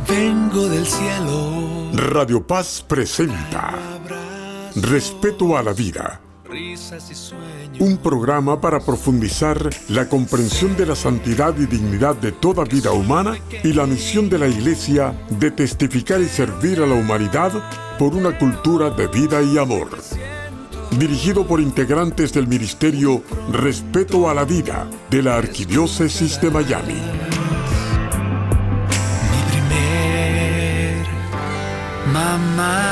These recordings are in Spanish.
Vengo del cielo. Radio Paz presenta Respeto a la Vida, un programa para profundizar la comprensión de la santidad y dignidad de toda vida humana y la misión de la Iglesia de testificar y servir a la humanidad por una cultura de vida y amor. Dirigido por integrantes del Ministerio Respeto a la Vida de la Arquidiócesis de Miami. Mamá,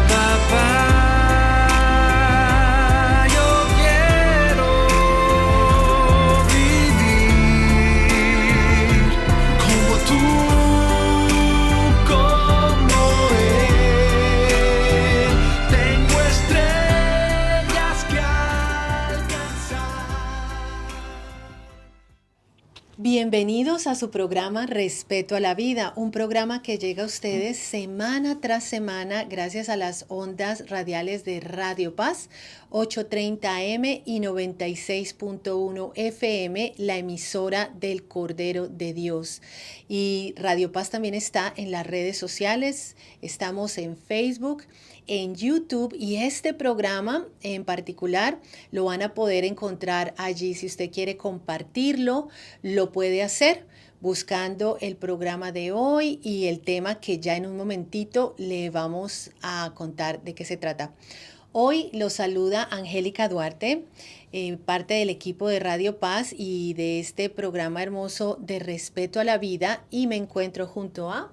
papá, yo quiero vivir como tú, como él. Tengo estrellas que alcanzar. Bienvenidos a su programa Respeto a la Vida, un programa que llega a ustedes semana tras semana gracias a las ondas radiales de Radio Paz, 830 AM y 96.1 FM, la emisora del Cordero de Dios. Y Radio Paz también está en las redes sociales, estamos en Facebook, en YouTube, y este programa en particular lo van a poder encontrar allí. Si usted quiere compartirlo, lo puede hacer buscando el programa de hoy y el tema que ya en un momentito le vamos a contar de qué se trata. Hoy los saluda Angélica Duarte, parte del equipo de Radio Paz y de este programa hermoso de Respeto a la Vida, y me encuentro junto a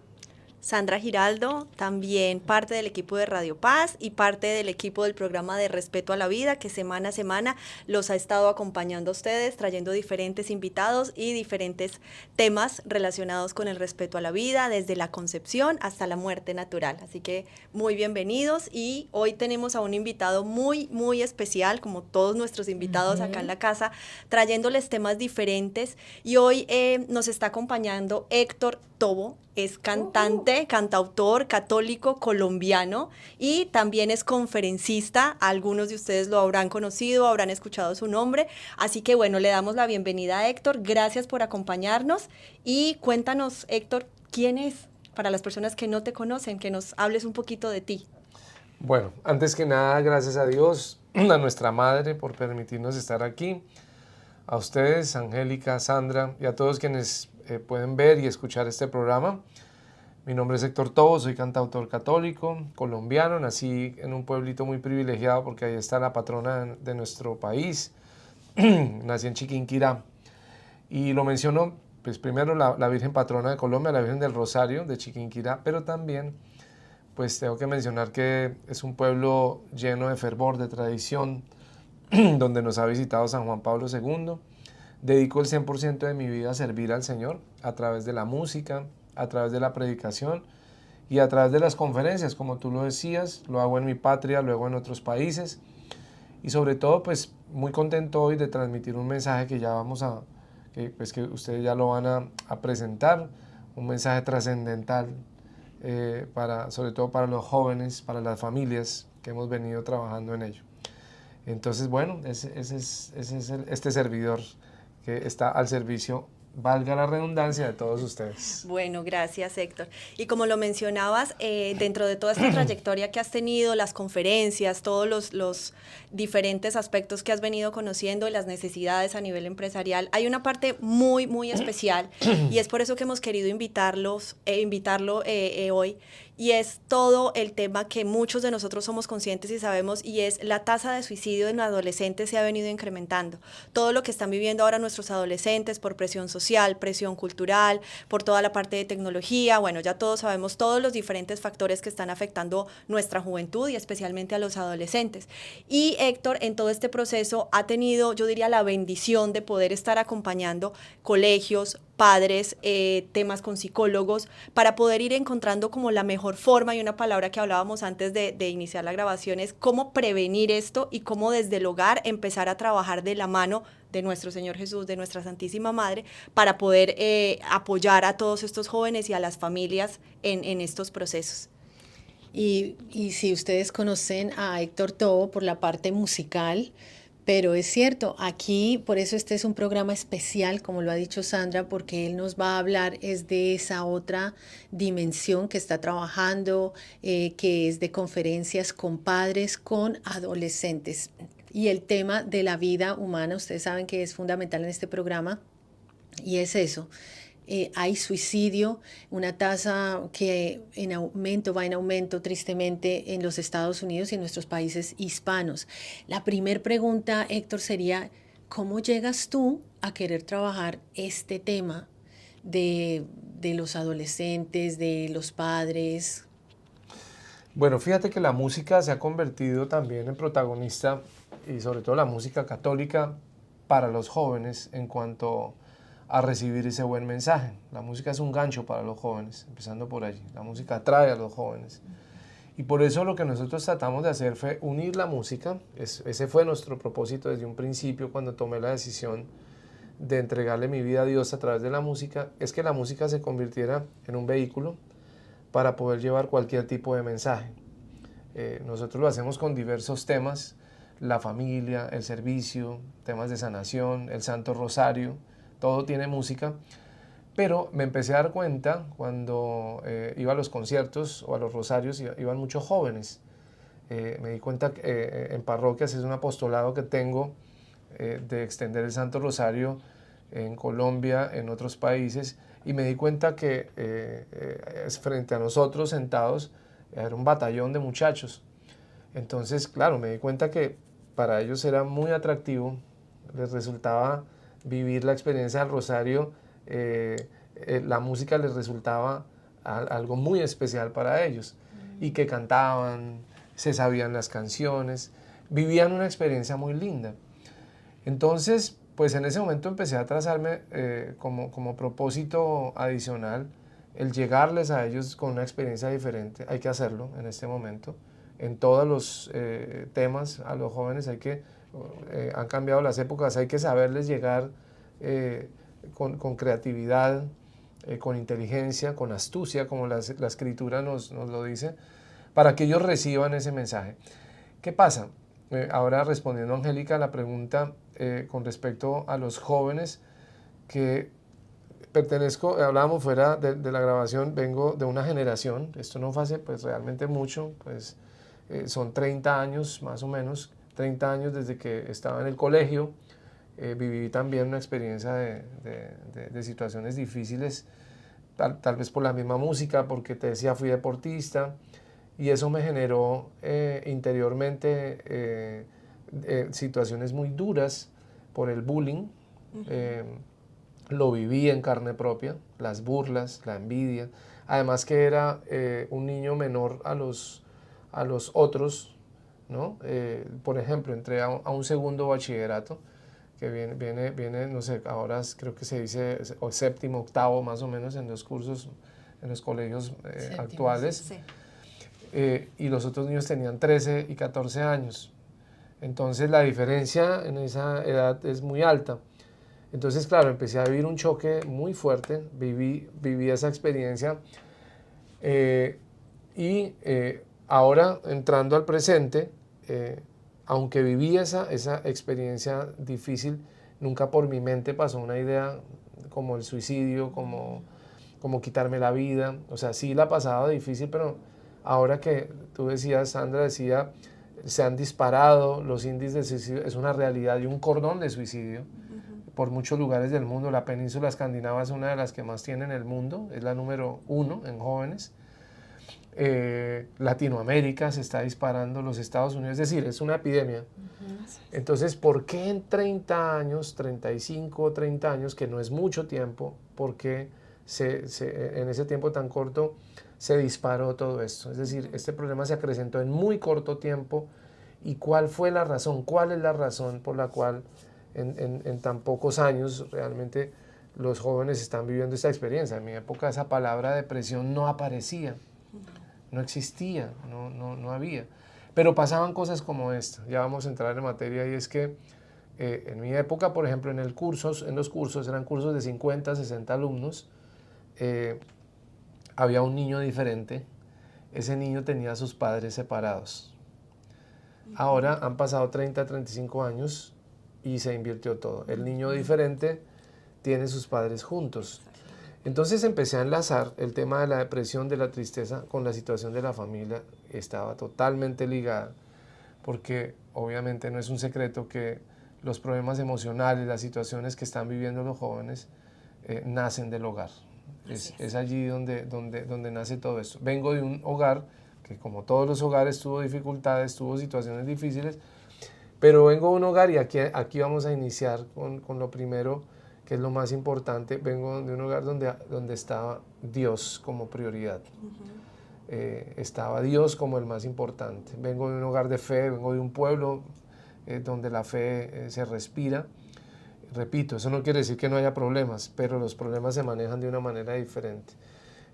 Sandra Giraldo, también parte del equipo de Radio Paz y parte del equipo del programa de Respeto a la Vida, que semana a semana los ha estado acompañando a ustedes, trayendo diferentes invitados y diferentes temas relacionados con el respeto a la vida, desde la concepción hasta la muerte natural. Así que muy bienvenidos, y hoy tenemos a un invitado muy, muy especial, como todos nuestros invitados acá en la casa, trayéndoles temas diferentes. Y hoy nos está acompañando Héctor Tobo. Es cantante, cantautor católico colombiano, y también es conferencista. Algunos de ustedes lo habrán conocido, habrán escuchado su nombre. Así que bueno, le damos la bienvenida a Héctor. Gracias por acompañarnos. Y cuéntanos, Héctor, ¿quién es? Para las personas que no te conocen, que nos hables un poquito de ti. Bueno, antes que nada, gracias a Dios, a nuestra madre por permitirnos estar aquí. A ustedes, Angélica, Sandra, y a todos quienes pueden ver y escuchar este programa. Mi nombre es Héctor Tobo, soy cantautor católico, colombiano. Nací en un pueblito muy privilegiado porque ahí está la patrona de nuestro país. Nací en Chiquinquirá. Y lo menciono, pues primero la Virgen Patrona de Colombia, la Virgen del Rosario de Chiquinquirá, pero también pues tengo que mencionar que es un pueblo lleno de fervor, de tradición, donde nos ha visitado San Juan Pablo II. Dedico el 100% de mi vida a servir al Señor a través de la música, a través de la predicación y a través de las conferencias. Como tú lo decías, lo hago en mi patria, lo hago en otros países. Y sobre todo, pues muy contento hoy de transmitir un mensaje que ya que ustedes ya lo van a presentar, un mensaje trascendental, sobre todo para los jóvenes, para las familias que hemos venido trabajando en ello. Entonces, bueno, ese es este servidor que está al servicio, valga la redundancia, de todos ustedes. Bueno, gracias, Héctor. Y como lo mencionabas, dentro de toda esta trayectoria que has tenido, las conferencias, todos los diferentes aspectos que has venido conociendo, las necesidades a nivel empresarial, hay una parte muy, muy especial, y es por eso que hemos querido invitarlo hoy, y es todo el tema que muchos de nosotros somos conscientes y sabemos, y es la tasa de suicidio en adolescentes se ha venido incrementando. Todo lo que están viviendo ahora nuestros adolescentes por presión social, presión cultural, por toda la parte de tecnología, bueno, ya todos sabemos todos los diferentes factores que están afectando nuestra juventud y especialmente a los adolescentes. Y Héctor, en todo este proceso ha tenido, yo diría, la bendición de poder estar acompañando colegios, padres, temas con psicólogos, para poder ir encontrando como la mejor forma, y una palabra que hablábamos antes de iniciar la grabación es cómo prevenir esto y cómo desde el hogar empezar a trabajar de la mano de nuestro Señor Jesús, de nuestra Santísima Madre, para poder apoyar a todos estos jóvenes y a las familias en estos procesos. Y si ustedes conocen a Héctor Tobo por la parte musical, Pero es cierto, aquí, por eso este es un programa especial, como lo ha dicho Sandra, porque él nos va a hablar es de esa otra dimensión que está trabajando, que es de conferencias con padres, con adolescentes. Y el tema de la vida humana, ustedes saben que es fundamental en este programa, y es eso. Hay suicidio, una tasa que va en aumento tristemente en los Estados Unidos y en nuestros países hispanos. La primera pregunta, Héctor, sería, ¿cómo llegas tú a querer trabajar este tema de los adolescentes, de los padres? Bueno, fíjate que la música se ha convertido también en protagonista, y sobre todo la música católica, para los jóvenes en cuanto a recibir ese buen mensaje. La música es un gancho para los jóvenes, empezando por allí. La música atrae a los jóvenes. Y por eso lo que nosotros tratamos de hacer fue unir la música. Ese fue nuestro propósito desde un principio cuando tomé la decisión de entregarle mi vida a Dios a través de la música, es que la música se convirtiera en un vehículo para poder llevar cualquier tipo de mensaje. Nosotros lo hacemos con diversos temas: la familia, el servicio, temas de sanación, el Santo Rosario, todo tiene música. Pero me empecé a dar cuenta cuando iba a los conciertos o a los rosarios, iban muchos jóvenes. Me di cuenta que en parroquias es un apostolado que tengo de extender el Santo Rosario en Colombia, en otros países, y me di cuenta que frente a nosotros sentados era un batallón de muchachos. Entonces, claro, me di cuenta que para ellos era muy atractivo, les resultaba vivir la experiencia del Rosario, la música les resultaba algo muy especial para ellos, y que cantaban, se sabían las canciones, vivían una experiencia muy linda. Entonces, pues en ese momento empecé a trazarme como propósito adicional el llegarles a ellos con una experiencia diferente. Hay que hacerlo en este momento. En todos los temas a los jóvenes han cambiado las épocas, hay que saberles llegar con creatividad, con inteligencia, con astucia, como la Escritura nos lo dice, para que ellos reciban ese mensaje. ¿Qué pasa? Ahora respondiendo, Angélica, a la pregunta con respecto a los jóvenes, que hablábamos fuera de la grabación, vengo de una generación, esto no fue hace pues realmente mucho, pues son 30 años más o menos, 30 años desde que estaba en el colegio. Viví también una experiencia de situaciones difíciles, tal vez por la misma música, porque te decía, fui deportista, y eso me generó interiormente situaciones muy duras por el bullying. Lo viví en carne propia, las burlas, la envidia, además que era un niño menor a los otros, ¿no? Por ejemplo, entré a un segundo bachillerato, que viene, no sé, ahora creo que se dice séptimo, octavo más o menos en los cursos, en los colegios actuales. Sí. Y los otros niños tenían 13 y 14 años. Entonces la diferencia en esa edad es muy alta. Entonces, claro, empecé a vivir un choque muy fuerte, viví esa experiencia. Ahora, entrando al presente, aunque viví esa experiencia difícil, nunca por mi mente pasó una idea como el suicidio, como quitarme la vida. O sea, sí la pasaba difícil, pero ahora que tú decías, Sandra decía, se han disparado los índices de suicidio, es una realidad, y un cordón de suicidio por muchos lugares del mundo. La península escandinava es una de las que más tiene en el mundo, es la número 1 en jóvenes. Latinoamérica se está disparando, los Estados Unidos, es decir, es una epidemia. Entonces, ¿por qué en 30 años, 35, 30 años, que no es mucho tiempo, por qué en ese tiempo tan corto se disparó todo esto? Es decir, este problema se acrecentó en muy corto tiempo. ¿Y cuál fue la razón? ¿Cuál es la razón por la cual en tan pocos años realmente los jóvenes están viviendo esta experiencia? En mi época esa palabra depresión no aparecía, no existía, no había. Pero pasaban cosas como esta. Ya vamos a entrar en materia, y es que en mi época, por ejemplo, en los cursos eran cursos de 50, 60 alumnos, había un niño diferente. Ese niño tenía a sus padres separados. Ahora han pasado 30, 35 años y se invirtió todo. El niño diferente tiene sus padres juntos. Entonces empecé a enlazar el tema de la depresión, de la tristeza, con la situación de la familia. Estaba totalmente ligada, porque obviamente no es un secreto que los problemas emocionales, las situaciones que están viviendo los jóvenes, nacen del hogar. Es allí donde nace todo esto. Vengo de un hogar que, como todos los hogares, tuvo dificultades, tuvo situaciones difíciles, pero vengo de un hogar, y aquí vamos a iniciar con lo primero, que es lo más importante. Vengo de un hogar donde estaba Dios como prioridad. Estaba Dios como el más importante. Vengo de un hogar de fe, vengo de un pueblo donde la fe se respira. Repito, eso no quiere decir que no haya problemas, pero los problemas se manejan de una manera diferente.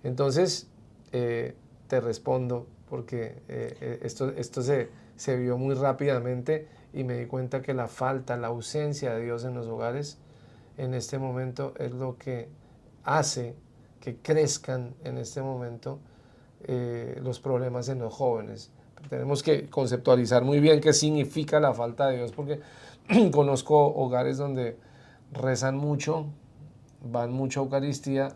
Entonces, te respondo, porque esto se vio muy rápidamente, y me di cuenta que la falta, la ausencia de Dios en los hogares en este momento es lo que hace que crezcan en este momento los problemas en los jóvenes. Tenemos que conceptualizar muy bien qué significa la falta de Dios, porque conozco hogares donde rezan mucho, van mucho a Eucaristía,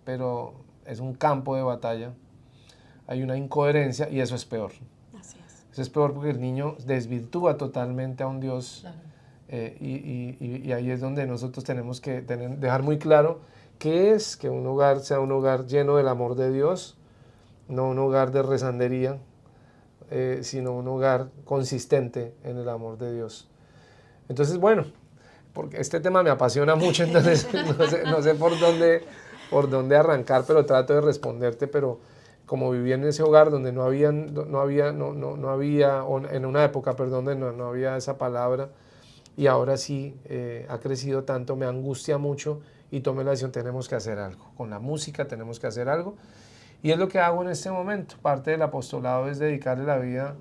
pero es un campo de batalla, hay una incoherencia, y eso es peor. Así es. Eso es peor, porque el niño desvirtúa totalmente a un Dios. Claro. Y ahí es donde nosotros tenemos que dejar muy claro qué es que un hogar sea un hogar lleno del amor de Dios, no un hogar de rezandería, sino un hogar consistente en el amor de Dios. Entonces, bueno, porque este tema me apasiona mucho, entonces no sé por dónde arrancar, pero trato de responderte. Pero como viví en ese hogar donde no había, o en una época, perdón, donde no había esa palabra, y ahora sí ha crecido tanto, me angustia mucho, y tomé la decisión: tenemos que hacer algo. Con la música tenemos que hacer algo. Y es lo que hago en este momento. Parte del apostolado es dedicarle la vida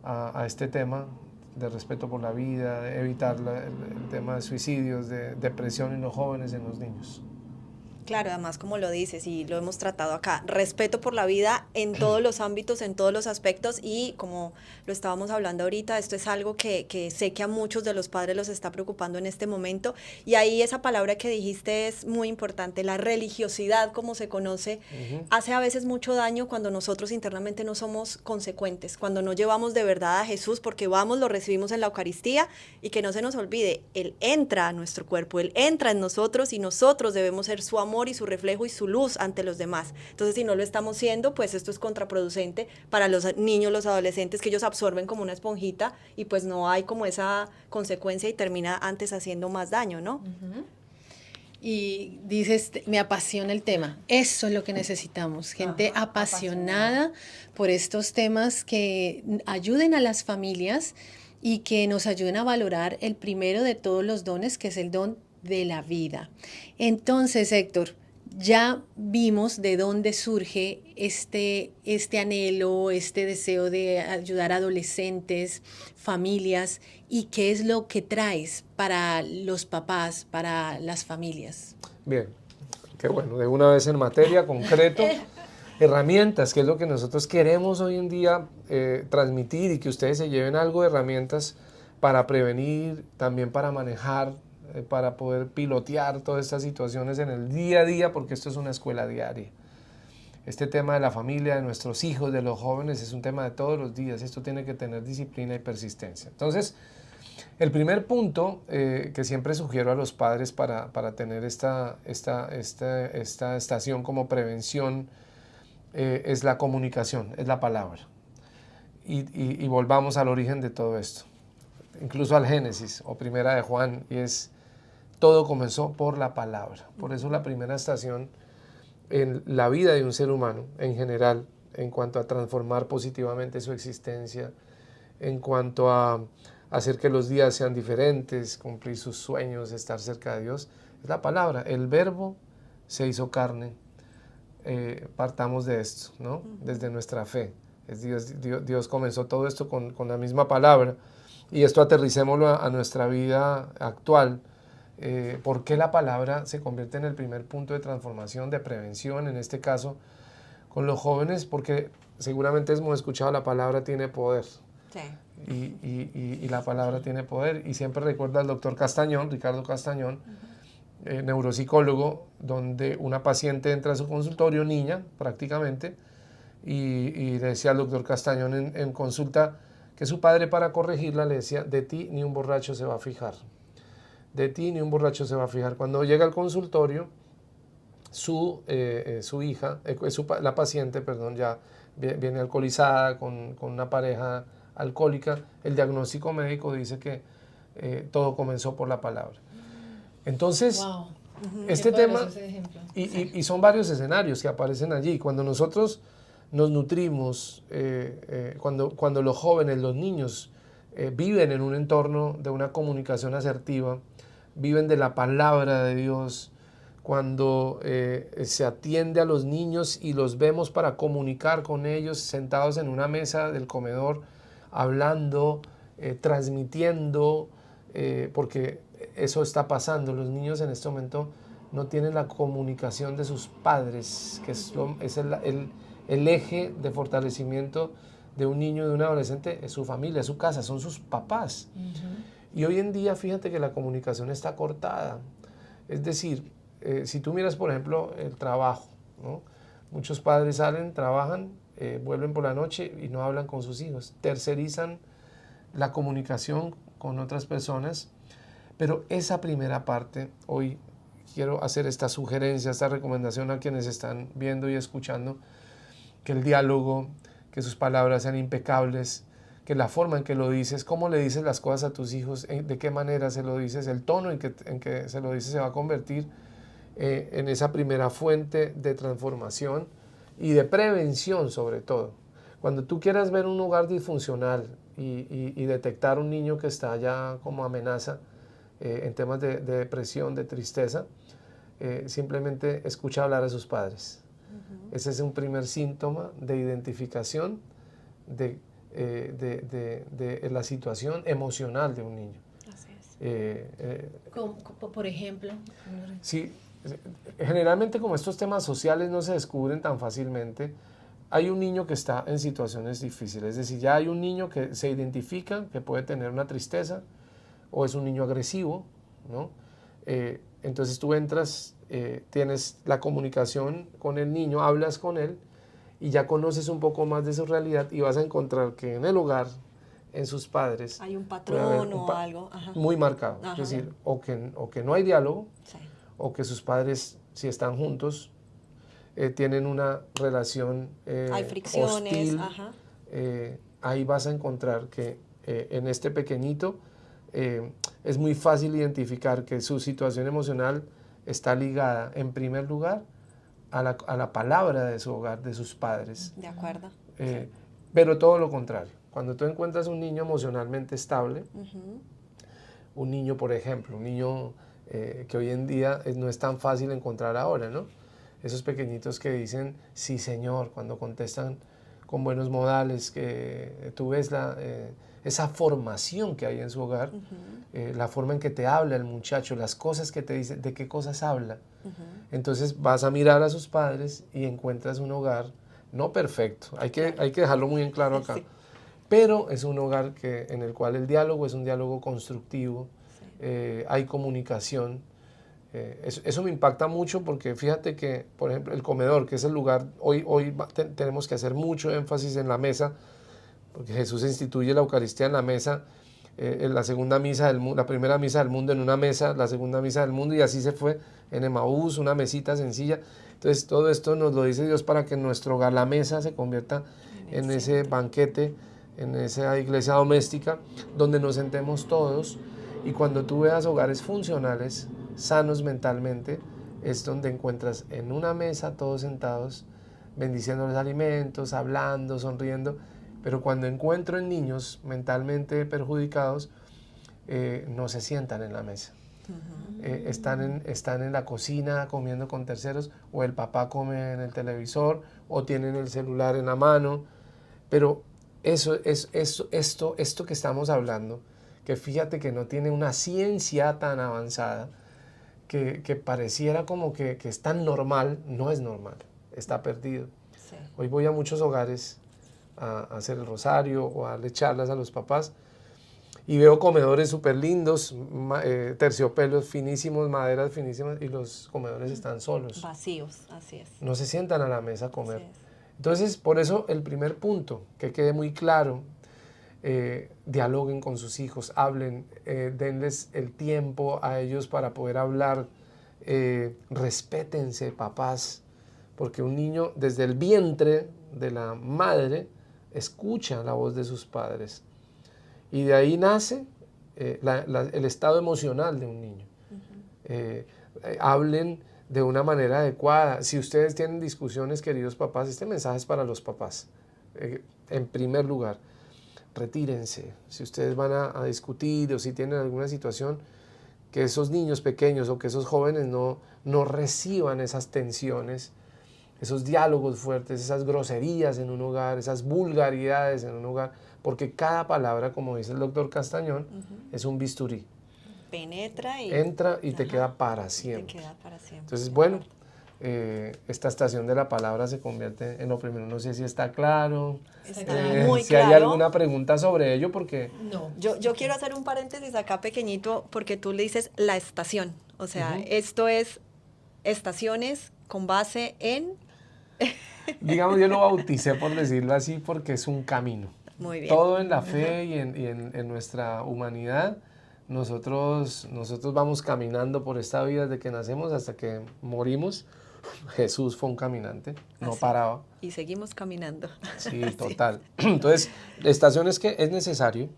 a este tema de respeto por la vida, de evitar el tema de suicidios, de depresión en los jóvenes, en los niños. Claro, además, como lo dices y lo hemos tratado acá, respeto por la vida en todos los ámbitos, en todos los aspectos, y como lo estábamos hablando ahorita, esto es algo que sé que a muchos de los padres los está preocupando en este momento, y ahí esa palabra que dijiste es muy importante. La religiosidad, como se conoce, hace a veces mucho daño cuando nosotros internamente no somos consecuentes, cuando no llevamos de verdad a Jesús, porque vamos, lo recibimos en la Eucaristía, y que no se nos olvide, Él entra a nuestro cuerpo, Él entra en nosotros, y nosotros debemos ser su amor y su reflejo y su luz ante los demás. Entonces, si no lo estamos siendo, pues esto es contraproducente para los niños, los adolescentes, que ellos absorben como una esponjita, y pues no hay como esa consecuencia, y termina antes haciendo más daño, ¿no? Y dices, me apasiona el tema. Eso es lo que necesitamos, gente apasionada por estos temas, que ayuden a las familias y que nos ayuden a valorar el primero de todos los dones, que es el don de la vida. Entonces, Héctor, ya vimos de dónde surge este anhelo, este deseo de ayudar a adolescentes, familias, y qué es lo que traes para los papás, para las familias. Bien, qué bueno, de una vez en materia, concreto, herramientas, que es lo que nosotros queremos hoy en día transmitir, y que ustedes se lleven algo de herramientas para prevenir, también para manejar, para poder pilotear todas estas situaciones en el día a día, porque esto es una escuela diaria. Este tema de la familia, de nuestros hijos, de los jóvenes, es un tema de todos los días. Esto tiene que tener disciplina y persistencia. Entonces, el primer punto que siempre sugiero a los padres para tener esta estación como prevención es la comunicación, es la palabra. Y volvamos al origen de todo esto, incluso al Génesis o Primera de Juan, y es: todo comenzó por la palabra. Por eso la primera estación en la vida de un ser humano en general, en cuanto a transformar positivamente su existencia, en cuanto a hacer que los días sean diferentes, cumplir sus sueños, estar cerca de Dios, es la palabra. El verbo se hizo carne. Partamos de esto, ¿no? Desde nuestra fe. Dios comenzó todo esto con la misma palabra, y esto aterricémoslo a nuestra vida actual. ¿Por qué la palabra se convierte en el primer punto de transformación, de prevención, en este caso con los jóvenes? Porque seguramente hemos escuchado, la palabra tiene poder. Sí. y la palabra tiene poder. Y siempre recuerdo al doctor Castañón, Ricardo Castañón, neuropsicólogo, donde una paciente entra a su consultorio, niña prácticamente, y le decía al doctor Castañón en consulta que su padre, para corregirla, le decía: de ti ni un borracho se va a fijar, de ti ni un borracho se va a fijar. Cuando llega al consultorio, su hija, la paciente, perdón, ya viene alcoholizada con una pareja alcohólica. El diagnóstico médico dice que todo comenzó por la palabra. Entonces, Wow. este Qué tema, poderoso ese ejemplo. y son varios escenarios que aparecen allí. Cuando nosotros nos nutrimos, cuando los jóvenes, los niños, viven en un entorno de una comunicación asertiva, viven de la palabra de Dios, cuando se atiende a los niños y los vemos para comunicar con ellos sentados en una mesa del comedor, hablando, transmitiendo, porque eso está pasando. Los niños en este momento no tienen la comunicación de sus padres, que es el eje de fortalecimiento de un niño y de un adolescente, es su familia, es su casa, son sus papás. Y hoy en día, fíjate que la comunicación está cortada. Es decir, si tú miras, por ejemplo, el trabajo, ¿no? Muchos padres salen, trabajan, vuelven por la noche y no hablan con sus hijos. Tercerizan la comunicación con otras personas. Pero esa primera parte, hoy quiero hacer esta sugerencia, esta recomendación a quienes están viendo y escuchando: que el diálogo, que sus palabras sean impecables, que la forma en que lo dices, cómo le dices las cosas a tus hijos, de qué manera se lo dices, el tono en que se lo dices se va a convertir en esa primera fuente de transformación y de prevención, sobre todo. Cuando tú quieras ver un hogar disfuncional y detectar un niño que está ya como amenaza en temas de depresión, de tristeza, simplemente escucha hablar a sus padres. Ese es un primer síntoma de identificación de la situación emocional de un niño. Así es. Por ejemplo. Sí, generalmente, como estos temas sociales no se descubren tan fácilmente, hay un niño que está en situaciones difíciles. Es decir, ya hay un niño que se identifica que puede tener una tristeza, o es un niño agresivo, ¿no? Entonces tú entras, tienes la comunicación con el niño, hablas con él y ya conoces un poco más de su realidad, y vas a encontrar que en el hogar, en sus padres, Hay un puede haber patrón o algo. Ajá. muy marcado. Ajá. Es decir, o que no hay diálogo, Sí. o que sus padres, si están juntos, tienen una relación Hay fricciones. hostil. Ajá. Ahí vas a encontrar que en este pequeñito es muy fácil identificar que su situación emocional está ligada, en primer lugar, a la palabra de su hogar, de sus padres. De acuerdo. Pero todo lo contrario. Cuando tú encuentras un niño emocionalmente estable, un niño, por ejemplo, un niño que hoy en día no es tan fácil encontrar ahora, ¿no? Esos pequeñitos que dicen sí, señor, cuando contestan con buenos modales, que tú ves esa formación que hay en su hogar, la forma en que te habla el muchacho, las cosas que te dice, de qué cosas habla. Entonces vas a mirar a sus padres y encuentras un hogar no perfecto, hay que dejarlo muy en claro acá, Sí. pero es un hogar en el cual el diálogo es un diálogo constructivo, hay comunicación. Eso me impacta mucho, porque fíjate que, por ejemplo, el comedor, que es el lugar, hoy tenemos que hacer mucho énfasis en la mesa, porque Jesús instituye la Eucaristía en la mesa, en la segunda misa del mundo, la primera misa del mundo en una mesa, la segunda misa del mundo, y así se fue en Emaús, una mesita sencilla. Entonces todo esto nos lo dice Dios para que en nuestro hogar la mesa se convierta en ese banquete, en esa iglesia doméstica donde nos sentemos todos. Y cuando tú veas hogares funcionales, sanos mentalmente, es donde encuentras en una mesa todos sentados, bendiciendo los alimentos, hablando, sonriendo. Pero cuando encuentro en niños mentalmente perjudicados, no se sientan en la mesa. Están en la cocina comiendo con terceros, o el papá come en el televisor, o tienen el celular en la mano. Pero esto que estamos hablando, que fíjate que no tiene una ciencia tan avanzada, que pareciera como que es tan normal, no es normal, está perdido. Sí. Hoy voy a muchos hogares a hacer el rosario o a darle charlas a los papás. Y veo comedores súper lindos, terciopelos finísimos, maderas finísimas, y los comedores están solos. Vacíos, así es. No se sientan a la mesa a comer. Así es. Entonces, por eso el primer punto, que quede muy claro, dialoguen con sus hijos, hablen, denles el tiempo a ellos para poder hablar, respétense, papás, porque un niño desde el vientre de la madre escucha la voz de sus padres. Y de ahí nace el estado emocional de un niño. Hablen de una manera adecuada. Si ustedes tienen discusiones, queridos papás, este mensaje es para los papás. En primer lugar, retírense. Si ustedes van a discutir o si tienen alguna situación, que esos niños pequeños o que esos jóvenes no reciban esas tensiones, esos diálogos fuertes, esas groserías en un hogar, esas vulgaridades en un hogar, porque cada palabra, como dice el doctor Castañón, es un bisturí. Penetra y Entra y te queda para siempre. te queda para siempre. Entonces, bueno, esta estación de la palabra se convierte en lo primero. No sé si está claro, Está muy si hay claro. alguna pregunta sobre ello, porque No. Yo quiero hacer un paréntesis acá pequeñito porque tú le dices la estación. O sea, esto es estaciones con base en... digamos, yo lo bauticé por decirlo así, porque es un camino. Muy bien. Todo en la fe y en nuestra humanidad, nosotros vamos caminando por esta vida desde que nacemos hasta que morimos. Jesús fue un caminante, no Así. paraba. Y seguimos caminando. Sí, total. Entonces, estaciones que es necesario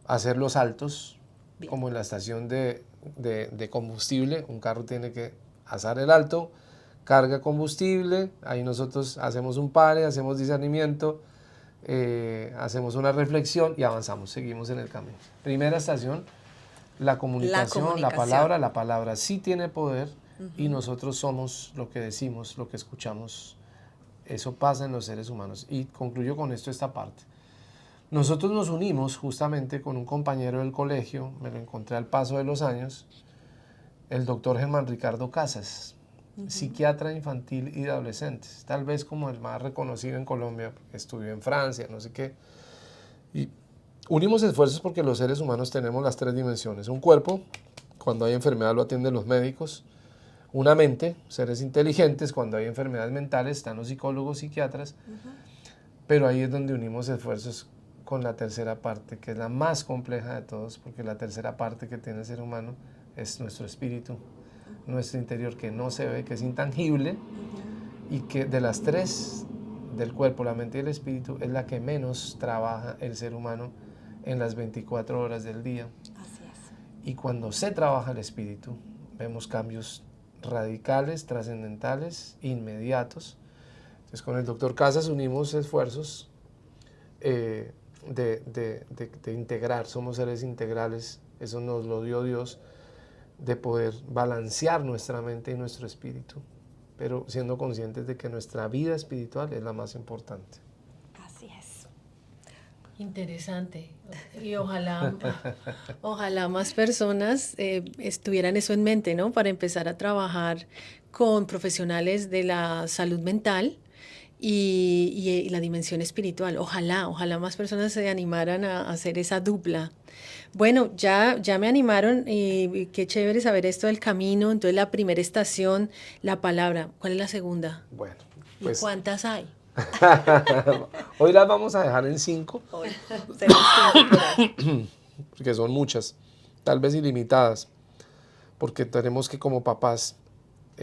hacer los altos, Bien. como en la estación de combustible, un carro tiene que hacer el alto, carga combustible, ahí nosotros hacemos un pare, hacemos discernimiento, hacemos una reflexión y avanzamos, seguimos en el camino. Primera estación, la comunicación, la palabra sí tiene poder y nosotros somos lo que decimos, lo que escuchamos. Eso pasa en los seres humanos. Y concluyo con esto esta parte. Nosotros nos unimos justamente con un compañero del colegio, me lo encontré al paso de los años, el doctor Germán Ricardo Casas, psiquiatra infantil y de adolescentes, tal vez como el más reconocido en Colombia, porque estudió en Francia, no sé qué. Y unimos esfuerzos porque los seres humanos tenemos las tres dimensiones. Un cuerpo, cuando hay enfermedad lo atienden los médicos. Una mente, seres inteligentes, cuando hay enfermedades mentales están los psicólogos, psiquiatras. Pero ahí es donde unimos esfuerzos con la tercera parte, que es la más compleja de todos, porque la tercera parte que tiene el ser humano es nuestro espíritu, nuestro interior, que no se ve, que es intangible, y que de las tres, del cuerpo, la mente y el espíritu, es la que menos trabaja el ser humano en las 24 horas del día. Así es. Y cuando se trabaja el espíritu, vemos cambios radicales, trascendentales, inmediatos. Entonces, con el doctor Casas unimos esfuerzos de integrar, somos seres integrales, eso nos lo dio Dios, de poder balancear nuestra mente y nuestro espíritu, pero siendo conscientes de que nuestra vida espiritual es la más importante. Así es. Interesante. Y ojalá más personas estuvieran eso en mente, ¿no? Para empezar a trabajar con profesionales de la salud mental y la dimensión espiritual. Ojalá más personas se animaran a hacer esa dupla. Bueno, ya me animaron y qué chévere saber esto del camino. Entonces, la primera estación, la palabra. ¿Cuál es la segunda? Bueno, ¿Y pues cuántas hay? hoy las vamos a dejar en 5, Hoy serán 5 por hoy. porque son muchas, tal vez ilimitadas, porque tenemos que como papás,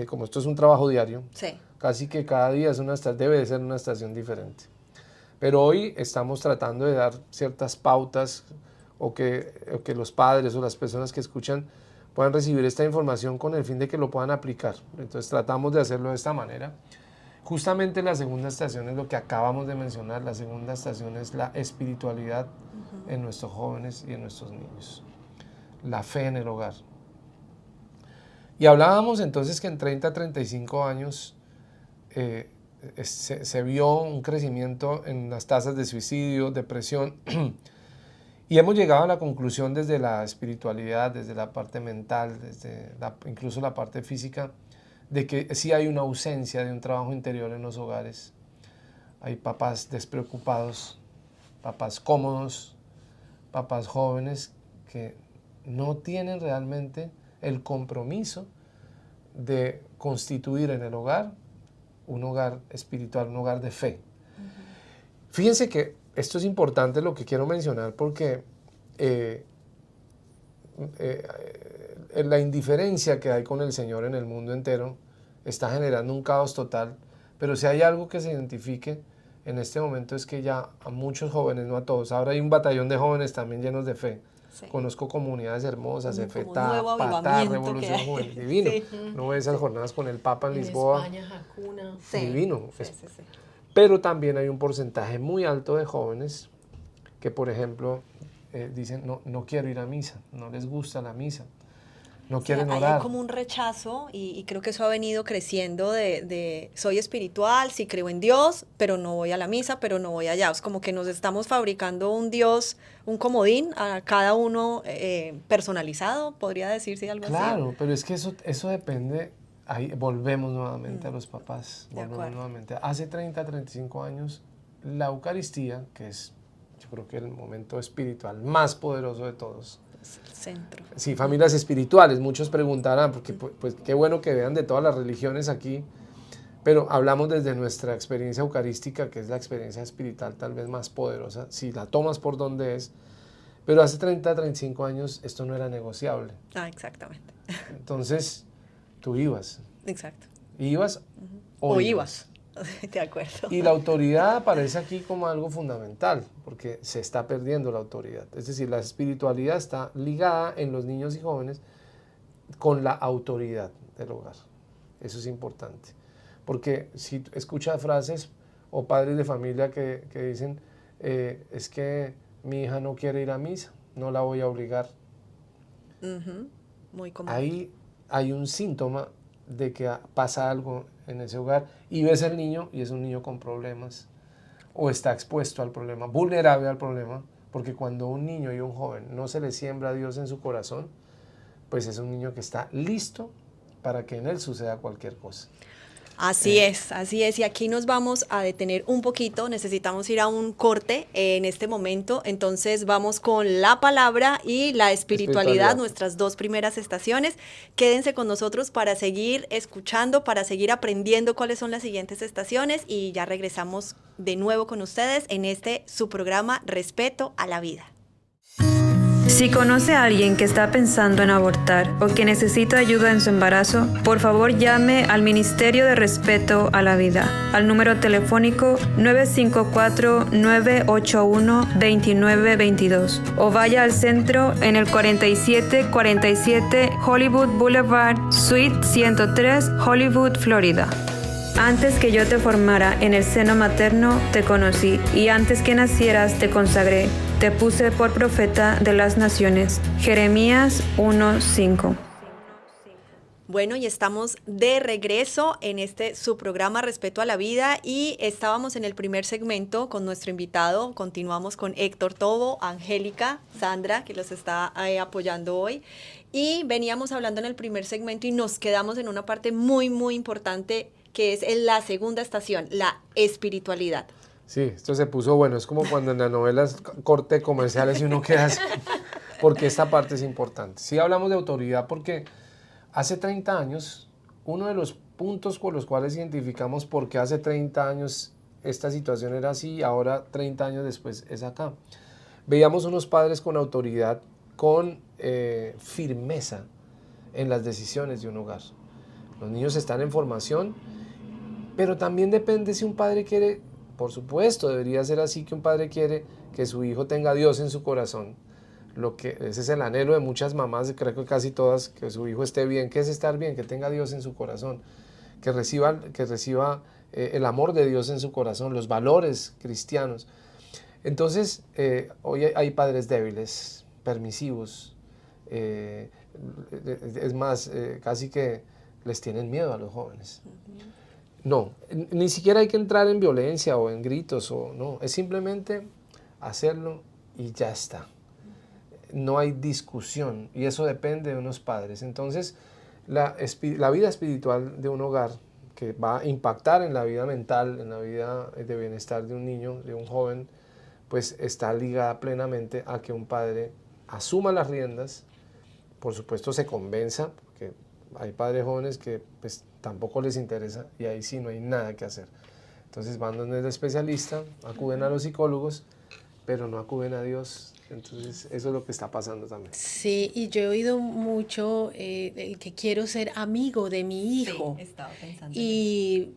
como esto es un trabajo diario, Sí. casi que cada día debe de ser una estación diferente. Pero hoy estamos tratando de dar ciertas pautas o que los padres o las personas que escuchan puedan recibir esta información con el fin de que lo puedan aplicar. Entonces tratamos de hacerlo de esta manera. Justamente la segunda estación es lo que acabamos de mencionar. La segunda estación es la espiritualidad en nuestros jóvenes y en nuestros niños. La fe en el hogar. Y hablábamos entonces que en 30 a 35 años se vio un crecimiento en las tasas de suicidio, depresión, y hemos llegado a la conclusión desde la espiritualidad, desde la parte mental, incluso la parte física, de que sí hay una ausencia de un trabajo interior en los hogares, hay papás despreocupados, papás cómodos, papás jóvenes que no tienen realmente el compromiso de constituir en el hogar un hogar espiritual, un hogar de fe. Fíjense que esto es importante lo que quiero mencionar porque la indiferencia que hay con el Señor en el mundo entero está generando un caos total, pero si hay algo que se identifique en este momento es que ya a muchos jóvenes, no a todos, ahora hay un batallón de jóvenes también llenos de fe. Sí. Conozco comunidades hermosas, Como EFETA, nuevo PATA, avivamiento Revolución que hay. Juvenil, divino. Sí. No ves esas jornadas con el Papa en En Lisboa, España, Hakuna. Sí. divino. Sí, sí, sí. Pero también hay un porcentaje muy alto de jóvenes que, por ejemplo, dicen, no quiero ir a misa, no les gusta la misa, no Sí, quieren ahí orar. hay como un rechazo y creo que eso ha venido creciendo de soy espiritual, sí creo en Dios, pero no voy a la misa, pero no voy allá. Es como que nos estamos fabricando un Dios, un comodín a cada uno personalizado, podría decirse algo así. Claro, pero es que eso depende, ahí volvemos nuevamente a los papás, De volvemos acuerdo. nuevamente. Hace 30, 35 años, la Eucaristía, que es yo creo que el momento espiritual más poderoso de todos. Es el centro. Sí, familias espirituales, muchos preguntarán, porque pues qué bueno que vean de todas las religiones aquí, pero hablamos desde nuestra experiencia eucarística, que es la experiencia espiritual tal vez más poderosa, si la tomas por donde es, pero hace 30, 35 años esto no era negociable. Ah, exactamente. Entonces, tú ibas, Exacto. o O ibas. De acuerdo. Y la autoridad aparece aquí como algo fundamental, porque se está perdiendo la autoridad. Es decir, la espiritualidad está ligada en los niños y jóvenes con la autoridad del hogar. Eso es importante. Porque si escuchas frases o padres de familia que dicen, es que mi hija no quiere ir a misa, no la voy a obligar. Muy común. Ahí hay un síntoma de que pasa algo en ese hogar y ves al niño y es un niño con problemas o está expuesto al problema, vulnerable al problema, porque cuando un niño y un joven no se le siembra a Dios en su corazón, pues es un niño que está listo para que en él suceda cualquier cosa. Así es, así es. Y aquí nos vamos a detener un poquito. Necesitamos ir a un corte en este momento. Entonces vamos con la palabra y la espiritualidad, nuestras dos primeras estaciones. Quédense con nosotros para seguir escuchando, para seguir aprendiendo cuáles son las siguientes estaciones y ya regresamos de nuevo con ustedes en su programa Respeto a la Vida. Si conoce a alguien que está pensando en abortar o que necesita ayuda en su embarazo, por favor llame al Ministerio de Respeto a la Vida, al número telefónico 954-981-2922 o vaya al centro en el 4747 Hollywood Boulevard, Suite 103, Hollywood, Florida. Antes que yo te formara en el seno materno, te conocí, y antes que nacieras te consagré. Te puse por profeta de las naciones. Jeremías 1:5. Bueno, y estamos de regreso en su programa Respeto a la Vida y estábamos en el primer segmento con nuestro invitado. Continuamos con Héctor Tobo, Angélica, Sandra, que los está apoyando hoy. Y veníamos hablando en el primer segmento y nos quedamos en una parte muy, muy importante que es en la segunda estación, la espiritualidad. Sí, esto se puso bueno, es como cuando en las novelas corte comerciales y uno queda así, porque esta parte es importante. Sí hablamos de autoridad porque hace 30 años, uno de los puntos con los cuales identificamos por qué hace 30 años esta situación era así y ahora 30 años después es acá. Veíamos unos padres con autoridad, con firmeza en las decisiones de un hogar. Los niños están en formación, pero también depende si un padre quiere, por supuesto, debería ser así que un padre quiere que su hijo tenga a Dios en su corazón. Ese es el anhelo de muchas mamás, creo que casi todas, que su hijo esté bien. ¿Qué es estar bien? Que tenga a Dios en su corazón, que reciba el amor de Dios en su corazón, los valores cristianos. Entonces, hoy hay padres débiles, permisivos, es más, casi que les tienen miedo a los jóvenes. No, ni siquiera hay que entrar en violencia o en gritos, no, es simplemente hacerlo y ya está. No hay discusión y eso depende de unos padres. Entonces, la vida espiritual de un hogar que va a impactar en la vida mental, en la vida de bienestar de un niño, de un joven, pues está ligada plenamente a que un padre asuma las riendas, por supuesto se convenza, porque hay padres jóvenes que pues tampoco les interesa y ahí sí no hay nada que hacer. Entonces van donde el especialista, acuden a los psicólogos, pero no acuden a Dios. Entonces eso es lo que está pasando también. Sí, y yo he oído mucho el que quiero ser amigo de mi hijo. Sí, estaba pensando en Y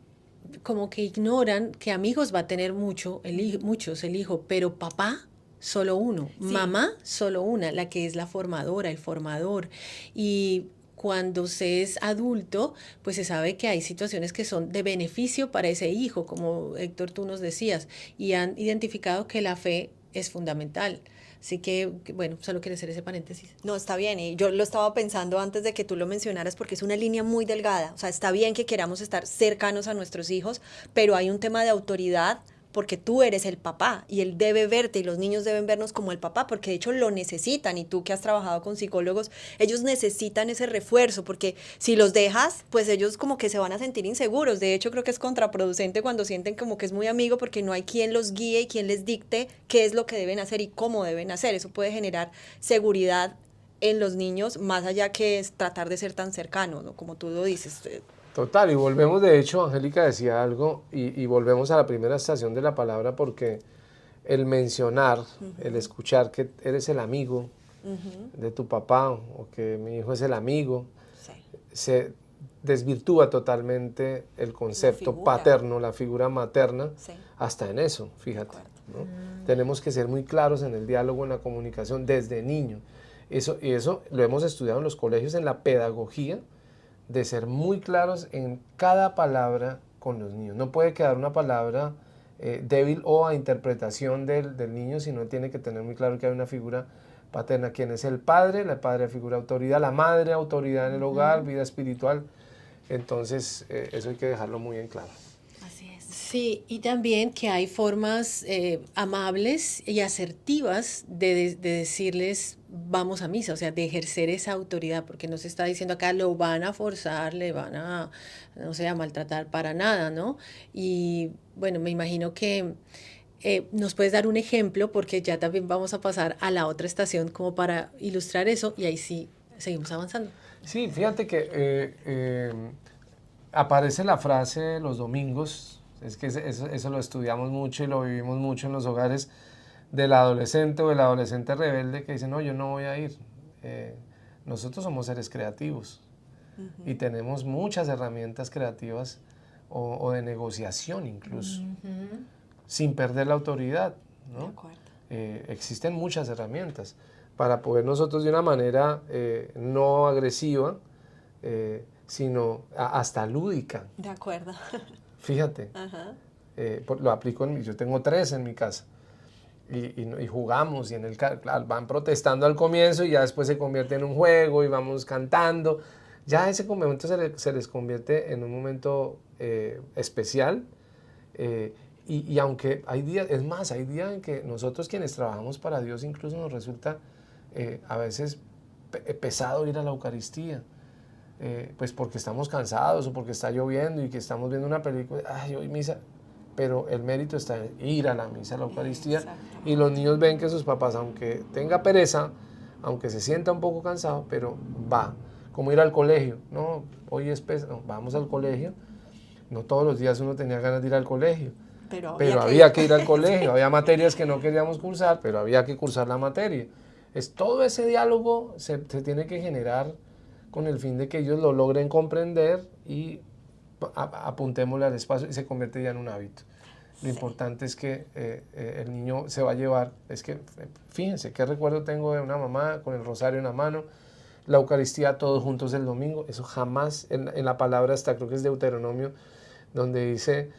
como que ignoran que amigos va a tener muchos el hijo, pero papá solo uno, mamá solo una, la que es la formadora, el formador. Y cuando se es adulto, pues se sabe que hay situaciones que son de beneficio para ese hijo, como Héctor tú nos decías, y han identificado que la fe es fundamental. Así que, bueno, solo quería hacer ese paréntesis. No, está bien, y yo lo estaba pensando antes de que tú lo mencionaras porque es una línea muy delgada. O sea, está bien que queramos estar cercanos a nuestros hijos, pero hay un tema de autoridad porque tú eres el papá y él debe verte y los niños deben vernos como el papá porque de hecho lo necesitan, y tú que has trabajado con psicólogos, ellos necesitan ese refuerzo porque si los dejas, pues ellos como que se van a sentir inseguros. De hecho, creo que es contraproducente cuando sienten como que es muy amigo porque no hay quien los guíe y quien les dicte qué es lo que deben hacer y cómo deben hacer. Eso puede generar seguridad en los niños más allá que es tratar de ser tan cercano, ¿no? Como tú lo dices. Total, y volvemos, de hecho, Angélica decía algo, y volvemos a la primera estación de la palabra, porque el mencionar, el escuchar que eres el amigo de tu papá, o que mi hijo es el amigo, se desvirtúa totalmente el concepto paterno, la figura materna, hasta en eso, fíjate, ¿no? Tenemos que ser muy claros en el diálogo, en la comunicación, desde niño. Y eso lo hemos estudiado en los colegios, en la pedagogía, de ser muy claros en cada palabra con los niños. No puede quedar una palabra débil o a interpretación del niño, sino tiene que tener muy claro que hay una figura paterna. ¿Quién es el padre? La padre figura autoridad, la madre autoridad en el hogar, vida espiritual. Entonces eso hay que dejarlo muy en claro. Así es. Sí, y también que hay formas amables y asertivas de decirles vamos a misa, o sea, de ejercer esa autoridad, porque no se está diciendo acá lo van a forzar, le van a, no sé, a maltratar para nada, ¿no? Y bueno, me imagino que nos puedes dar un ejemplo, porque ya también vamos a pasar a la otra estación como para ilustrar eso, y ahí sí seguimos avanzando. Sí, fíjate que aparece la frase los domingos, es que eso lo estudiamos mucho y lo vivimos mucho en los hogares, del adolescente o del adolescente rebelde que dice, no, yo no voy a ir. Nosotros somos seres creativos y tenemos muchas herramientas creativas o de negociación incluso, sin perder la autoridad, ¿no? Existen muchas herramientas para poder nosotros de una manera no agresiva, sino hasta lúdica. De acuerdo. Fíjate, lo aplico yo tengo 3 en mi casa. Y jugamos y van protestando al comienzo y ya después se convierte en un juego y vamos cantando. Ya ese momento se les convierte en un momento especial y aunque hay días, es más, hay días en que nosotros quienes trabajamos para Dios incluso nos resulta a veces pesado ir a la Eucaristía, pues porque estamos cansados o porque está lloviendo y que estamos viendo una película, ay, hoy misa. Pero el mérito está en ir a la misa, a la Eucaristía, y los niños ven que sus papás, aunque tenga pereza, aunque se sienta un poco cansado, pero va, como ir al colegio, no, hoy es no, vamos al colegio, no todos los días uno tenía ganas de ir al colegio, pero había que ir al colegio, había materias que no queríamos cursar, pero había que cursar la materia. Todo ese diálogo se tiene que generar con el fin de que ellos lo logren comprender y apuntémosle al espacio y se convierte ya en un hábito. Lo importante es que el niño se va a llevar, es que fíjense qué recuerdo tengo de una mamá con el rosario en la mano, la Eucaristía todos juntos el domingo, eso jamás en la palabra está, creo que es Deuteronomio, donde dice,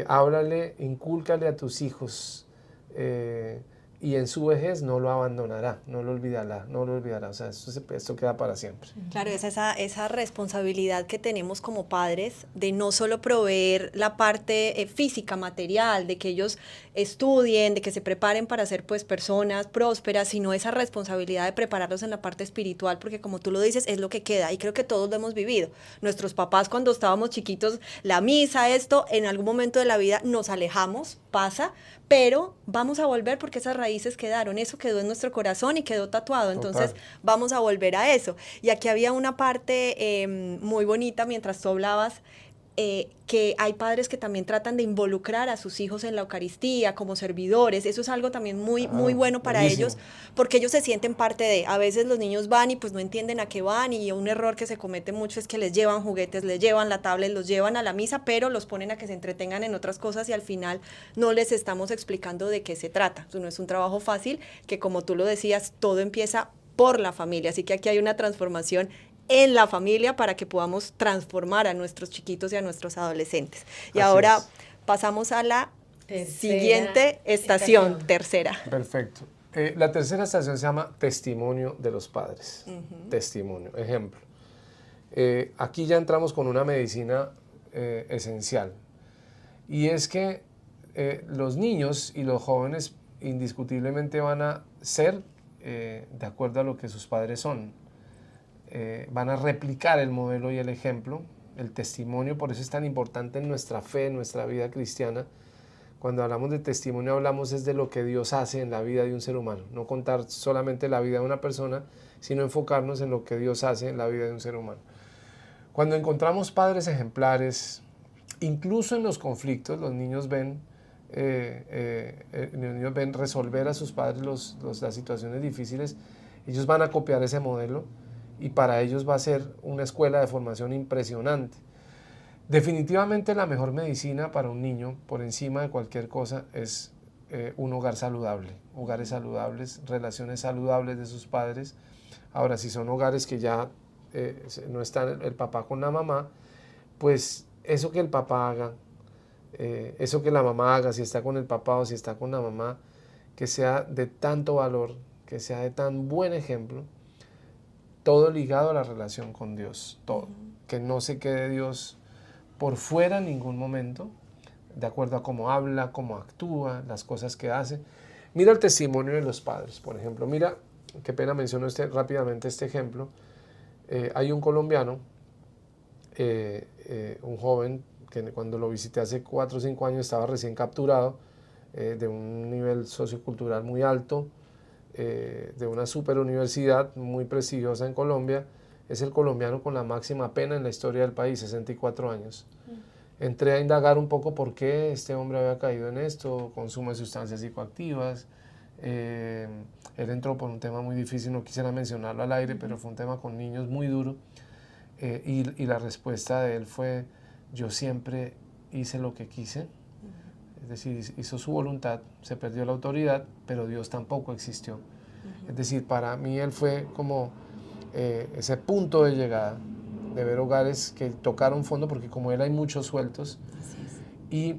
háblale, incúlcale a tus hijos y en su vejez no lo abandonará, no lo olvidará. O sea, esto queda para siempre. Claro, es esa responsabilidad que tenemos como padres de no solo proveer la parte física, material, de que ellos estudien, de que se preparen para ser pues personas prósperas, sino esa responsabilidad de prepararlos en la parte espiritual, porque como tú lo dices, es lo que queda y creo que todos lo hemos vivido. Nuestros papás cuando estábamos chiquitos, la misa, esto, en algún momento de la vida nos alejamos, pasa, pero vamos a volver porque esas raíces quedaron, eso quedó en nuestro corazón y quedó tatuado, entonces vamos a volver a eso. Y aquí había una parte muy bonita mientras tú hablabas, que hay padres que también tratan de involucrar a sus hijos en la Eucaristía como servidores, eso es algo también muy bueno para buenísimo. ellos, porque ellos se sienten parte de, a veces los niños van y pues no entienden a qué van, y un error que se comete mucho es que les llevan juguetes, les llevan la tablet, los llevan a la misa, pero los ponen a que se entretengan en otras cosas y al final no les estamos explicando de qué se trata. Eso no es un trabajo fácil, que como tú lo decías, todo empieza por la familia, así que aquí hay una transformación en la familia para que podamos transformar a nuestros chiquitos y a nuestros adolescentes. Y Así ahora es. pasamos a la Tercera siguiente estación, tercera. Perfecto. La tercera estación se llama testimonio de los padres. Testimonio, ejemplo. Aquí ya entramos con una medicina esencial. Y es que los niños y los jóvenes indiscutiblemente van a ser de acuerdo a lo que sus padres son. Van a replicar el modelo y el ejemplo, el testimonio. Por eso es tan importante en nuestra fe, en nuestra vida cristiana. Cuando hablamos de testimonio, hablamos es de lo que Dios hace en la vida de un ser humano. No contar solamente la vida de una persona, sino enfocarnos en lo que Dios hace en la vida de un ser humano. Cuando encontramos padres ejemplares, incluso en los conflictos, los niños ven resolver a sus padres las situaciones difíciles. Ellos van a copiar ese modelo y para ellos va a ser una escuela de formación impresionante. Definitivamente la mejor medicina para un niño, por encima de cualquier cosa, es un hogar saludable, hogares saludables, relaciones saludables de sus padres. Ahora, si son hogares que ya no está el papá con la mamá, pues eso que el papá haga, eso que la mamá haga, si está con el papá o si está con la mamá, que sea de tanto valor, que sea de tan buen ejemplo, todo ligado a la relación con Dios, todo. Que no se quede Dios por fuera en ningún momento, de acuerdo a cómo habla, cómo actúa, las cosas que hace. Mira el testimonio de los padres, por ejemplo. Mira, qué pena menciono rápidamente este ejemplo. Hay un colombiano, un joven, que cuando lo visité hace 4 o 5 años estaba recién capturado, de un nivel sociocultural muy alto, de una super universidad muy prestigiosa en Colombia. Es el colombiano con la máxima pena en la historia del país, 64 años. Entré a indagar un poco por qué este hombre había caído en esto, consumo de sustancias psicoactivas. Él entró por un tema muy difícil, no quisiera mencionarlo al aire, pero fue un tema con niños muy duro. Y la respuesta de él fue: yo siempre hice lo que quise. Es decir, hizo su voluntad, se perdió la autoridad, pero Dios tampoco existió. Es decir, para mí él fue como ese punto de llegada, de ver hogares que tocaron fondo, porque como él hay muchos sueltos. Y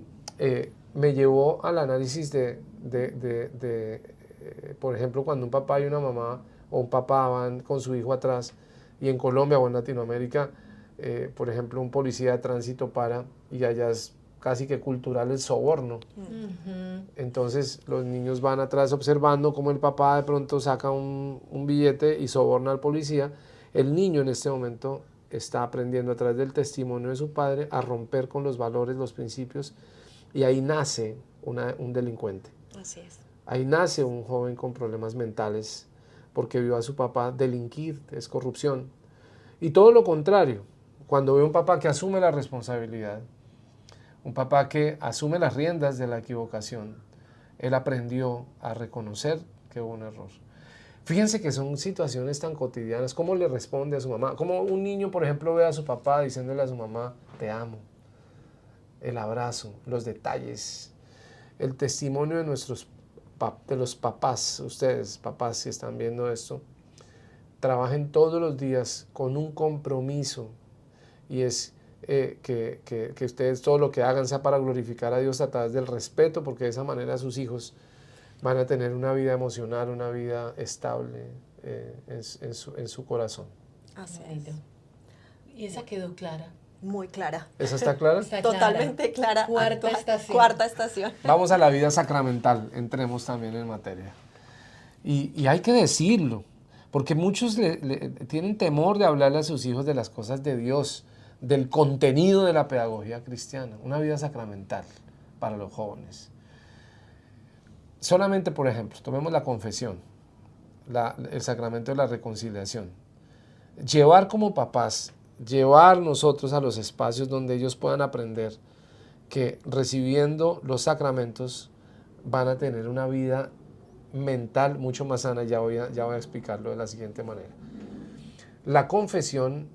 me llevó al análisis por ejemplo, cuando un papá y una mamá o un papá van con su hijo atrás, y en Colombia o en Latinoamérica, por ejemplo, un policía de tránsito para, y allá es casi que cultural el soborno. Entonces los niños van atrás observando cómo el papá de pronto saca un billete y soborna al policía. El niño en este momento está aprendiendo a través del testimonio de su padre a romper con los valores, los principios, y ahí nace un delincuente. Así es. Ahí nace un joven con problemas mentales porque vio a su papá delinquir, es corrupción. Y todo lo contrario, cuando ve un papá que asume la responsabilidad, un papá que asume las riendas de la equivocación, él aprendió a reconocer que hubo un error. Fíjense que son situaciones tan cotidianas. ¿Cómo le responde a su mamá? Como un niño, por ejemplo, ve a su papá diciéndole a su mamá: te amo. El abrazo, los detalles, el testimonio de los papás. Ustedes, papás, si están viendo esto, trabajen todos los días con un compromiso, y es que ustedes todo lo que hagan sea para glorificar a Dios a través del respeto, porque de esa manera sus hijos van a tener una vida emocional, una vida estable en su corazón. Así Bonito. es. Y esa quedó clara. Muy clara. ¿Esa está clara? Está clara. Totalmente clara. Cuarta estación. Cuarta estación. Vamos a la vida sacramental, entremos también en materia. Y hay que decirlo, porque muchos tienen temor de hablarle a sus hijos de las cosas de Dios, del contenido de la pedagogía cristiana, una vida sacramental para los jóvenes. Solamente, por ejemplo, tomemos la confesión, el sacramento de la reconciliación. Llevar como papás, llevar nosotros a los espacios donde ellos puedan aprender que recibiendo los sacramentos van a tener una vida mental mucho más sana. Ya voy a explicarlo de la siguiente manera. La confesión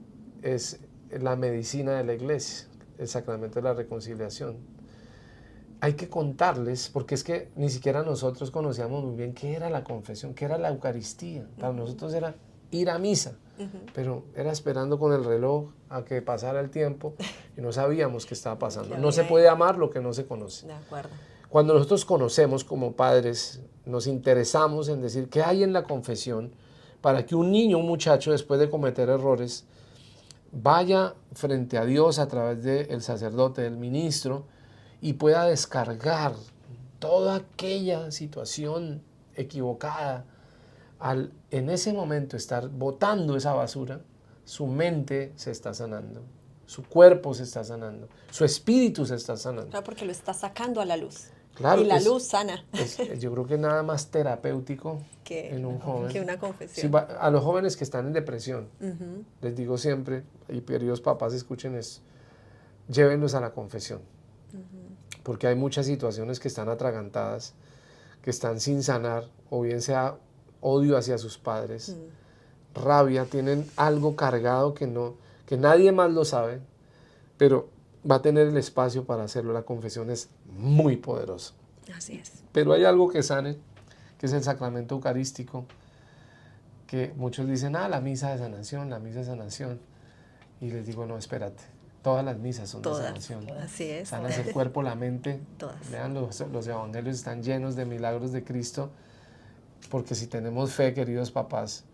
es la medicina de la iglesia, el sacramento de la reconciliación. Hay que contarles, porque es que ni siquiera nosotros conocíamos muy bien qué era la confesión, qué era la Eucaristía. Para nosotros era ir a misa, pero era esperando con el reloj a que pasara el tiempo y no sabíamos qué estaba pasando. No se puede amar lo que no se conoce. De acuerdo. Cuando nosotros conocemos como padres, nos interesamos en decir qué hay en la confesión para que un niño, un muchacho, después de cometer errores, vaya frente a Dios a través del sacerdote, del ministro, y pueda descargar toda aquella situación equivocada. Al en ese momento estar botando esa basura, su mente se está sanando, su cuerpo se está sanando, su espíritu se está sanando. Claro, porque lo está sacando a la luz. Claro, y la luz sana. Yo creo que nada más terapéutico en un joven. Que una Sí, confesión. a los jóvenes que están en depresión, les digo siempre, y queridos papás escuchen esto, llévenlos a la confesión. Porque hay muchas situaciones que están atragantadas, que están sin sanar, o bien sea odio hacia sus padres, rabia, tienen algo cargado que nadie más lo sabe, pero va a tener el espacio para hacerlo. La confesión es muy poderosa. Así es. Pero hay algo que sane, que es el sacramento eucarístico, que muchos dicen, la misa de sanación, la misa de sanación. Y les digo, no, espérate, todas las misas son de sanación. Así es. Sanas el cuerpo, la mente. Todas. Vean, los evangelios están llenos de milagros de Cristo, porque si tenemos fe, queridos papás,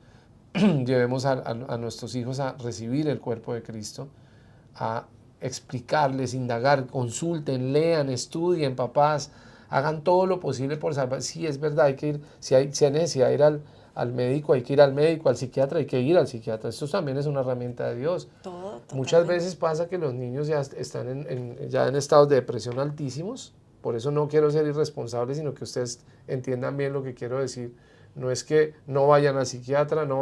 llevemos a nuestros hijos a recibir el cuerpo de Cristo, a explicarles, indagar, consulten, lean, estudien, papás, hagan todo lo posible por salvar. Sí, es verdad, hay que ir, si hay necesidad de ir al médico, hay que ir al médico, al psiquiatra, hay que ir al psiquiatra. Esto también es una herramienta de Dios. Muchas veces pasa que los niños ya están en estados de depresión altísimos, por eso no quiero ser irresponsable, sino que ustedes entiendan bien lo que quiero decir. No es que no vayan al psiquiatra, no,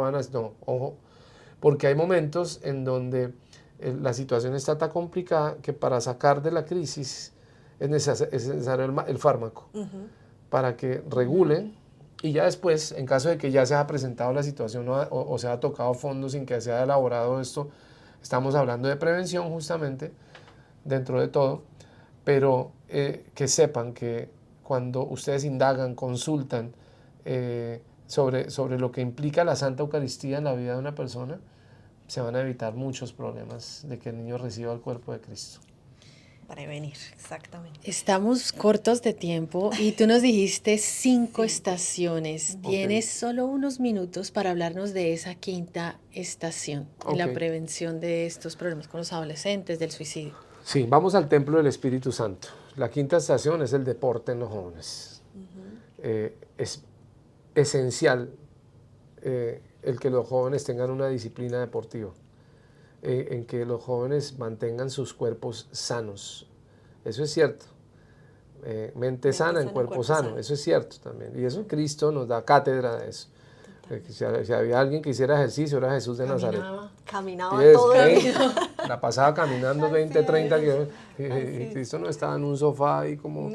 ojo, porque hay momentos en donde la situación está tan complicada que para sacar de la crisis es necesario el fármaco para que regulen, y ya después, en caso de que ya se haya presentado la situación o se haya tocado fondo sin que se haya elaborado esto, estamos hablando de prevención justamente dentro de todo, pero que sepan que cuando ustedes indagan, consultan sobre lo que implica la Santa Eucaristía en la vida de una persona, se van a evitar muchos problemas de que el niño reciba el cuerpo de Cristo. Prevenir, exactamente. Estamos cortos de tiempo y tú nos dijiste 5 estaciones. Ok. Tienes solo unos minutos para hablarnos de esa quinta estación, en la Ok. prevención de estos problemas con los adolescentes, del suicidio. Sí, vamos al templo del Espíritu Santo. La quinta estación es el deporte en los jóvenes. Es esencial el que los jóvenes tengan una disciplina deportiva, en que los jóvenes mantengan sus cuerpos sanos. Eso es cierto. Mente sana en cuerpo sano, eso es cierto también. Y eso Cristo nos da cátedra de eso. Si había alguien que hiciera ejercicio, era Jesús de Nazaret. Caminaba Yes, todo el ¿eh? día. La pasaba caminando 20, 30 kilómetros. Y Cristo no estaba en un sofá ahí como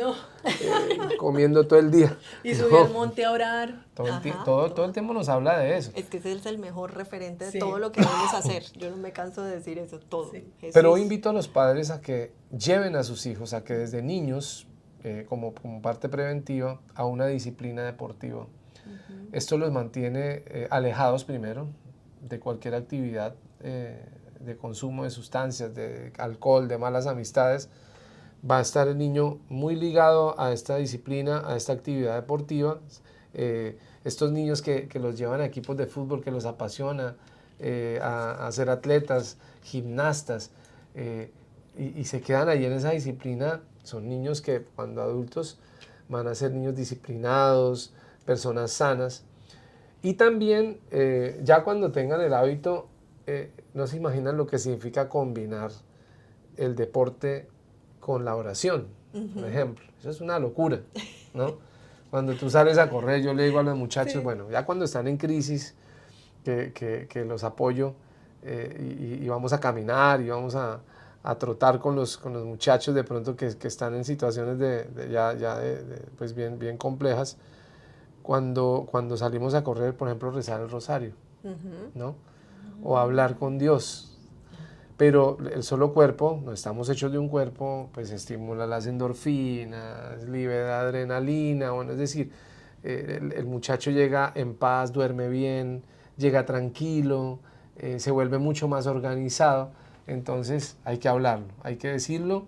comiendo todo el día. Y subió No. al monte a orar. Todo el tiempo nos habla de eso. Es que ese es el mejor referente de Sí. todo lo que debemos hacer. Yo no me canso de decir eso, todo. Sí. Jesús. Pero hoy invito a los padres a que lleven a sus hijos, a que desde niños, como parte preventiva, a una disciplina deportiva. Esto los mantiene alejados primero de cualquier actividad de consumo de sustancias, de alcohol, de malas amistades. va a estar el niño muy ligado a esta disciplina, a esta actividad deportiva. Estos niños que los llevan a equipos de fútbol, que los apasiona, a ser atletas, gimnastas, y se quedan ahí en esa disciplina, son niños que cuando adultos van a ser niños disciplinados, personas sanas. Y también, ya cuando tengan el hábito, no se imaginan lo que significa combinar el deporte con la oración, por ejemplo. Eso es una locura, ¿no? Cuando tú sales a correr, yo le digo a los muchachos, bueno, ya cuando están en crisis, que los apoyo, y vamos a caminar y vamos a trotar con los muchachos de pronto que están en situaciones pues bien complejas. Cuando salimos a correr, por ejemplo, rezar el rosario, ¿no? O hablar con Dios. Pero el solo cuerpo, no estamos hechos de un cuerpo, pues estimula las endorfinas, libera adrenalina, bueno, es decir, el muchacho llega en paz, duerme bien, llega tranquilo, se vuelve mucho más organizado. Entonces hay que hablarlo, hay que decirlo,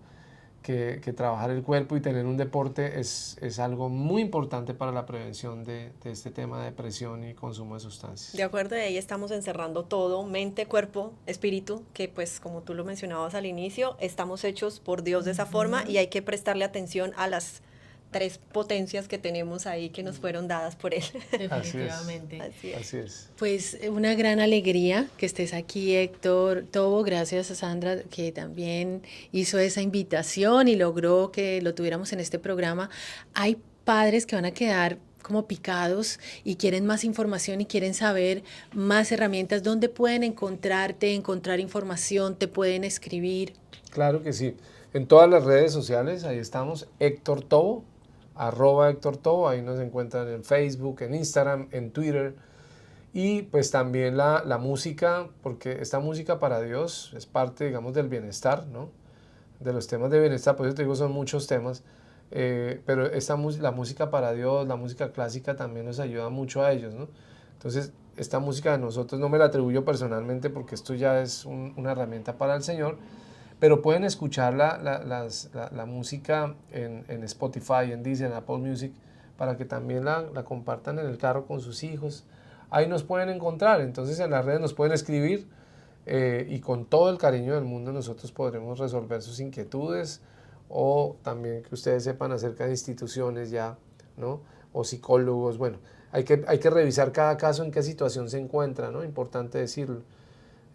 que trabajar el cuerpo y tener un deporte es algo muy importante para la prevención de este tema de depresión y consumo de sustancias. De acuerdo, y ahí estamos encerrando todo, mente, cuerpo, espíritu, que pues como tú lo mencionabas al inicio, estamos hechos por Dios de esa forma y hay que prestarle atención a las 3 potencias que tenemos ahí que nos fueron dadas por Él. Definitivamente. Así es. Pues una gran alegría que estés aquí, Héctor Tobo. Gracias a Sandra, que también hizo esa invitación y logró que lo tuviéramos en este programa. Hay padres que van a quedar como picados y quieren más información y quieren saber más herramientas. ¿Dónde pueden encontrarte, encontrar información? ¿Te pueden escribir? Claro que sí. En todas las redes sociales, ahí estamos, Héctor Tobo, @Héctor Tobo, ahí nos encuentran en Facebook, en Instagram, en Twitter. Y pues también la música, porque esta música para Dios es parte, digamos, del bienestar, ¿no? De los temas de bienestar, por eso te digo, son muchos temas, pero la música para Dios, la música clásica también nos ayuda mucho a ellos, ¿no? Entonces, esta música de nosotros no me la atribuyo personalmente porque esto ya es una herramienta para el Señor, pero pueden escuchar la música en Spotify, en Deezer, en Apple Music, para que también la compartan en el carro con sus hijos. Ahí nos pueden encontrar, entonces en las redes nos pueden escribir y con todo el cariño del mundo nosotros podremos resolver sus inquietudes o también que ustedes sepan acerca de instituciones ya, ¿no? O psicólogos. Bueno, hay que revisar cada caso en qué situación se encuentra, ¿no? Importante decirlo.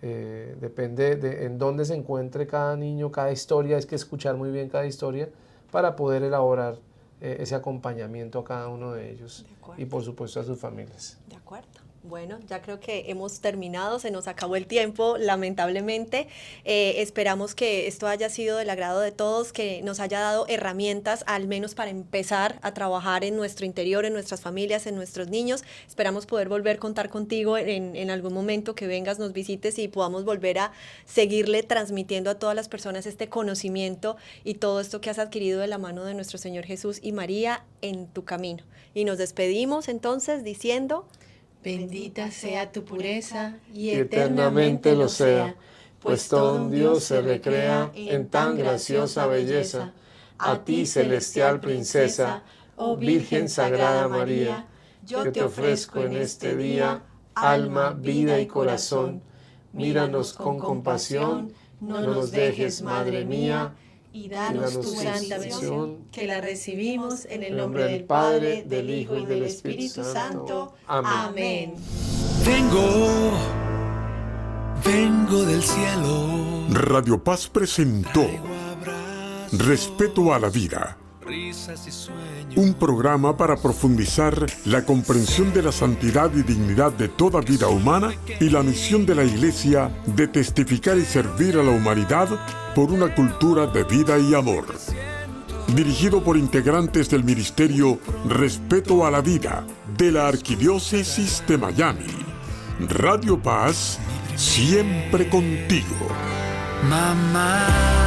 Depende de en dónde se encuentre cada niño, cada historia, hay que escuchar muy bien cada historia para poder elaborar ese acompañamiento a cada uno de ellos y por supuesto a sus familias. De acuerdo. Bueno, ya creo que hemos terminado, se nos acabó el tiempo, lamentablemente. Esperamos que esto haya sido del agrado de todos, que nos haya dado herramientas, al menos para empezar a trabajar en nuestro interior, en nuestras familias, en nuestros niños. Esperamos poder volver a contar contigo en algún momento que vengas, nos visites y podamos volver a seguirle transmitiendo a todas las personas este conocimiento y todo esto que has adquirido de la mano de nuestro Señor Jesús y María en tu camino. Y nos despedimos entonces diciendo: Bendita sea tu pureza y eternamente lo sea, pues todo un Dios se recrea en tan graciosa belleza. A ti, celestial princesa, oh Virgen Sagrada María, yo te ofrezco en este día alma, vida y corazón. Míranos con compasión, no nos dejes, Madre mía, y danos tu santa bendición, que la recibimos en el nombre del Padre, Padre, del Hijo y del Espíritu Santo. Amén. Vengo del cielo. Radio Paz presentó Respeto a la Vida, Risas y sueños. un programa para profundizar la comprensión de la santidad y dignidad de toda vida humana y la misión de la Iglesia de testificar y servir a la humanidad por una cultura de vida y amor. Dirigido por integrantes del Ministerio Respeto a la Vida de la Arquidiócesis de Miami. Radio Paz, siempre contigo. Mamá.